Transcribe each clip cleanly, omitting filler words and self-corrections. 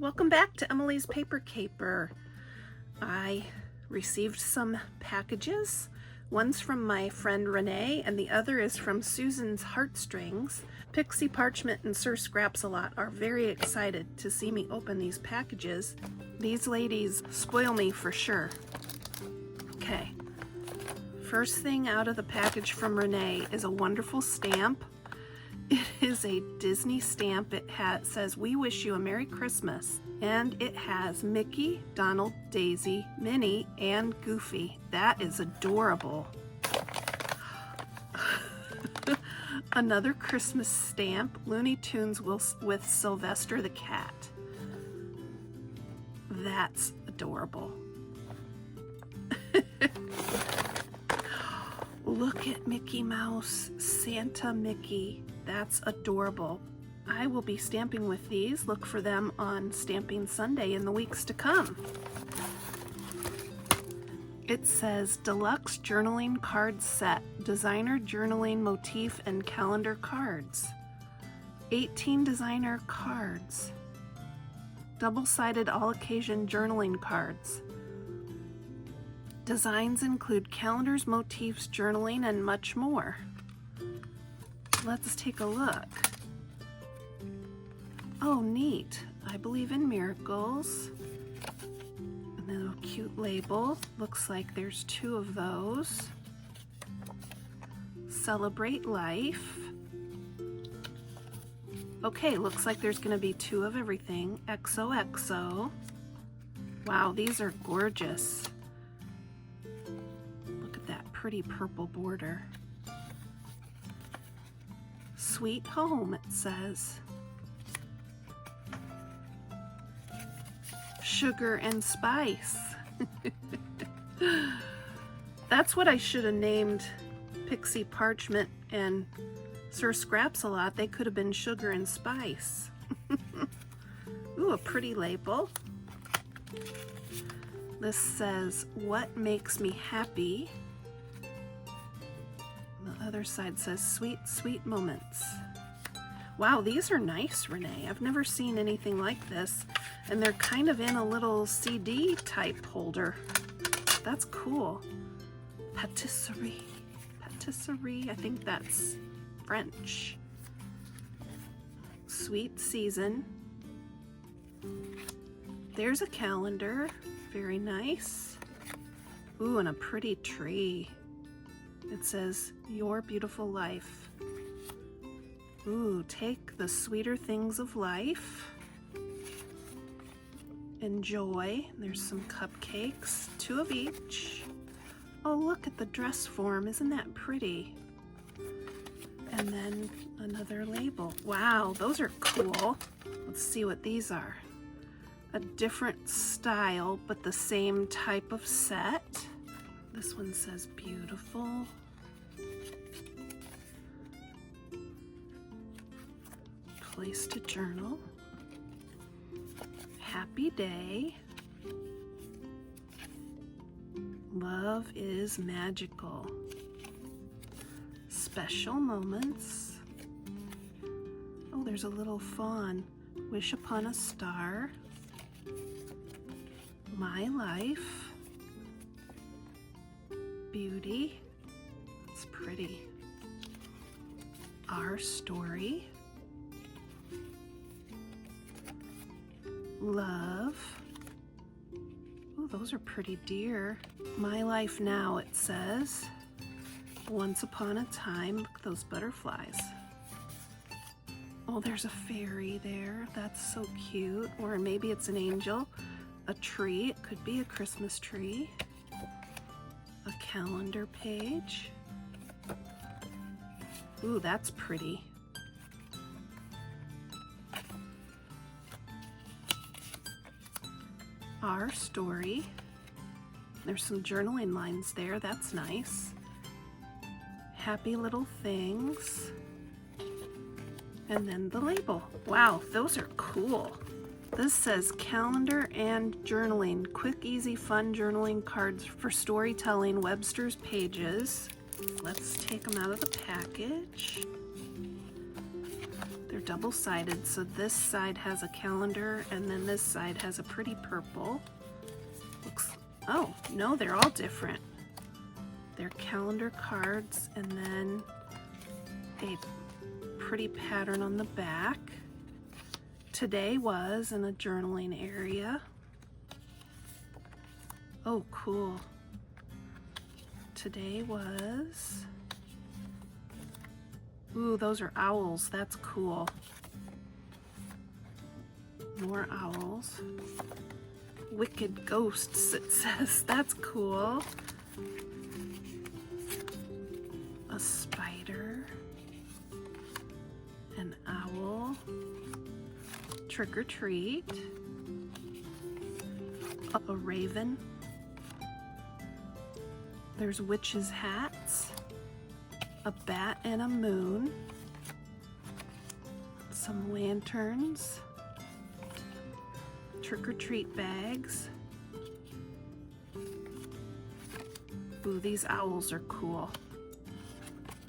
Welcome back to Emilee's Paper Caper. I received some packages. One's from my friend Renee and the other is from Susan's Heartstrings. Pixie Parchment and Sir Scraps-a-Lot are very excited to see me open these packages. These ladies spoil me for sure. Okay, first thing out of the package from Renee is a wonderful stamp. It is a Disney stamp. It says, "We wish you a Merry Christmas." And it has Mickey, Donald, Daisy, Minnie, and Goofy. That is adorable. Another Christmas stamp, Looney Tunes with Sylvester the cat. That's adorable. Look at Mickey Mouse, Santa Mickey. That's adorable. I will be stamping with these. Look for them on Stamping Sunday in the weeks to come. It says Deluxe Journaling Card Set, Designer Journaling Motif and Calendar Cards. 18 designer cards. Double-sided all-occasion journaling cards. Designs include calendars, motifs, journaling, and much more. Let's take a look. Oh, neat. I believe in miracles. And then a cute label. Looks like there's 2 of those. Celebrate life. Okay, looks like there's going to be 2 of everything. XOXO. Wow, these are gorgeous. Look at that pretty purple border. Sweet Home, it says. Sugar and Spice. That's what I should have named Pixie Parchment and Sir Scraps-a-Lot. They could have been Sugar and Spice. Ooh, a pretty label. This says, "What makes me happy?" The other side says, "Sweet, sweet moments." Wow, these are nice, Renee. I've never seen anything like this. And they're kind of in a little CD type holder. That's cool. Patisserie. Patisserie, I think that's French. Sweet Season. There's a calendar. Very nice. Ooh, and a pretty tree. It says, "Your Beautiful Life." Ooh, take the sweeter things of life. Enjoy. There's some cupcakes, 2 of each. Oh, look at the dress form. Isn't that pretty? And then another label. Wow, those are cool. Let's see what these are. A different style, but the same type of set. This one says beautiful. Place to journal. Happy day. Love is magical. Special moments. Oh, there's a little fawn. Wish upon a star. My life. Beauty. It's pretty. Our story. Love. Oh, those are pretty dear. My life now, it says. Once upon a time. Look at those butterflies. Oh, there's a fairy there. That's so cute. Or maybe it's an angel. A tree. It could be a Christmas tree. A calendar page. Ooh, that's pretty. Our story. There's some journaling lines there. That's nice. Happy little things. And then the label. Wow, those are cool. This says calendar and journaling. Quick, easy, fun journaling cards for storytelling. Webster's Pages. Let's take them out of the package. They're double-sided, so this side has a calendar and then this side has a pretty purple. Oh, no, they're all different. They're calendar cards and then a pretty pattern on the back. Today was in a journaling area. Oh, cool. Today was... Ooh, those are owls. That's cool. More owls. Wicked ghosts, it says. That's cool. A spider. An owl. Trick or treat. A raven. There's witches' hats. A bat and a moon. Some lanterns. Trick-or-treat bags. Ooh, these owls are cool.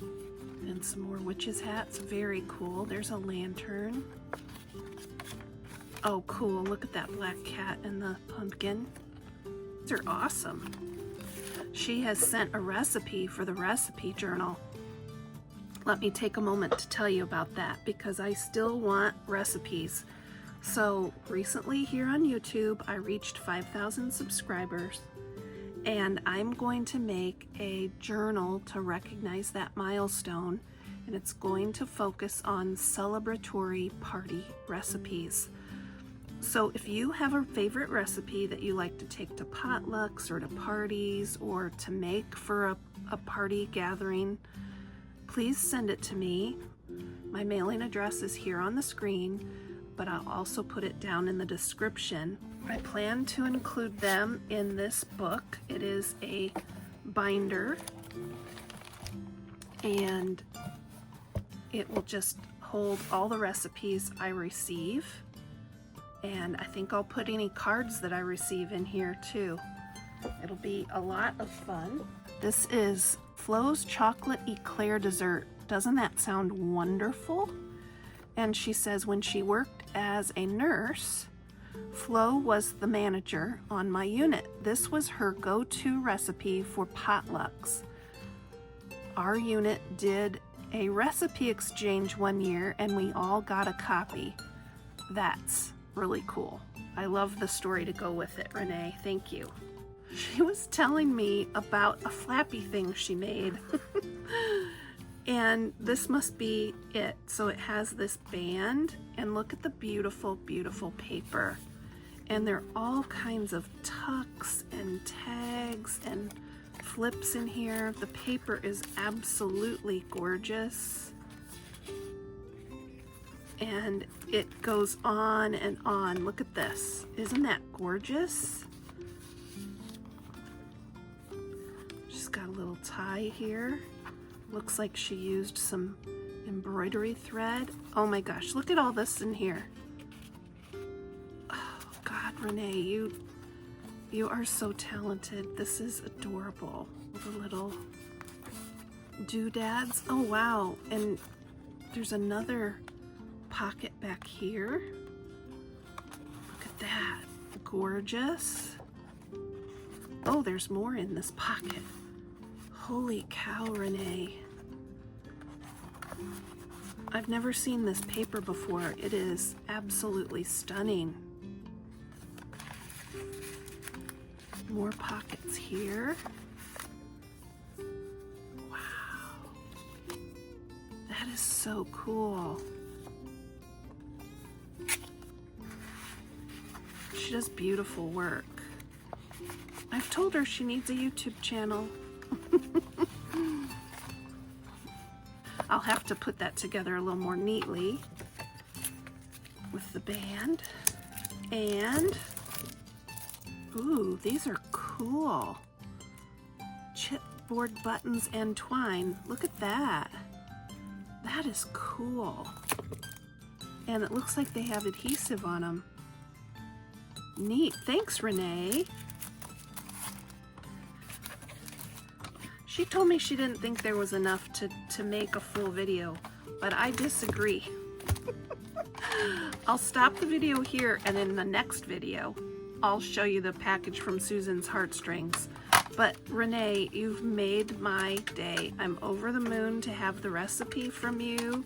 And some more witches' hats. Very cool. There's a lantern. Oh, cool. Look at that black cat and the pumpkin. These are awesome. She has sent a recipe for the recipe journal. Let me take a moment to tell you about that because I still want recipes. So recently here on YouTube, I reached 5,000 subscribers and I'm going to make a journal to recognize that milestone, and it's going to focus on celebratory party recipes. So if you have a favorite recipe that you like to take to potlucks or to parties or to make for a party gathering, please send it to me. My mailing address is here on the screen, but I'll also put it down in the description. I plan to include them in this book. It is a binder, and it will just hold all the recipes I receive. And I think I'll put any cards that I receive in here too. It'll be a lot of fun. This is Flo's chocolate eclair dessert. Doesn't that sound wonderful? And she says when she worked as a nurse, Flo was the manager on my unit. This was her go-to recipe for potlucks. Our unit did a recipe exchange one year and we all got a copy. That's really cool. I love the story to go with it, Renee. Thank you. She was telling me about a flappy thing she made. And this must be it. So it has this band, and look at the beautiful, beautiful paper. And there are all kinds of tucks and tags and flips in here. The paper is absolutely gorgeous. And it goes on and on. Look at this. Isn't that gorgeous? She's got a little tie here. Looks like she used some embroidery thread. Oh my gosh, look at all this in here. Oh God, Renee, you are so talented. This is adorable. The little doodads. Oh wow, and there's another pocket back here. Look at that. Gorgeous. Oh, there's more in this pocket. Holy cow, Renee. I've never seen this paper before. It is absolutely stunning. More pockets here. Wow. That is so cool. She does beautiful work. I've told her she needs a YouTube channel. I'll have to put that together a little more neatly with the band. And, ooh, these are cool. Chipboard buttons and twine. Look at that. That is cool. And it looks like they have adhesive on them. Neat. Thanks, Renee. She told me she didn't think there was enough to make a full video, but I disagree. I'll stop the video here, and in the next video, I'll show you the package from Susan's Heartstrings. But Renee, you've made my day. I'm over the moon to have the recipe from you,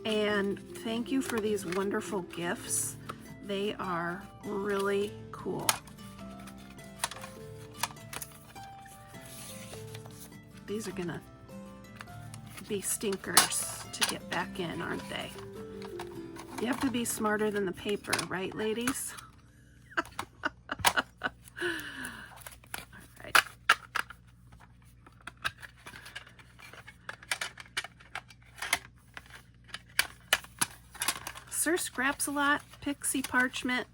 and thank you for these wonderful gifts. They are really cool. These are gonna be stinkers to get back in, aren't they? You have to be smarter than the paper, right, ladies? All right. Sir Scraps-a-Lot, Pixie Parchment.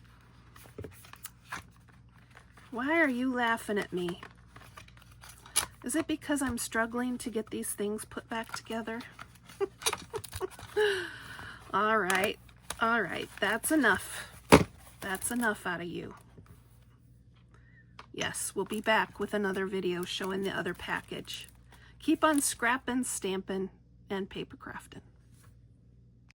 Why are you laughing at me? Is it because I'm struggling to get these things put back together? All right, that's enough. That's enough out of you. Yes, we'll be back with another video showing the other package. Keep on scrapping, stamping, and paper crafting.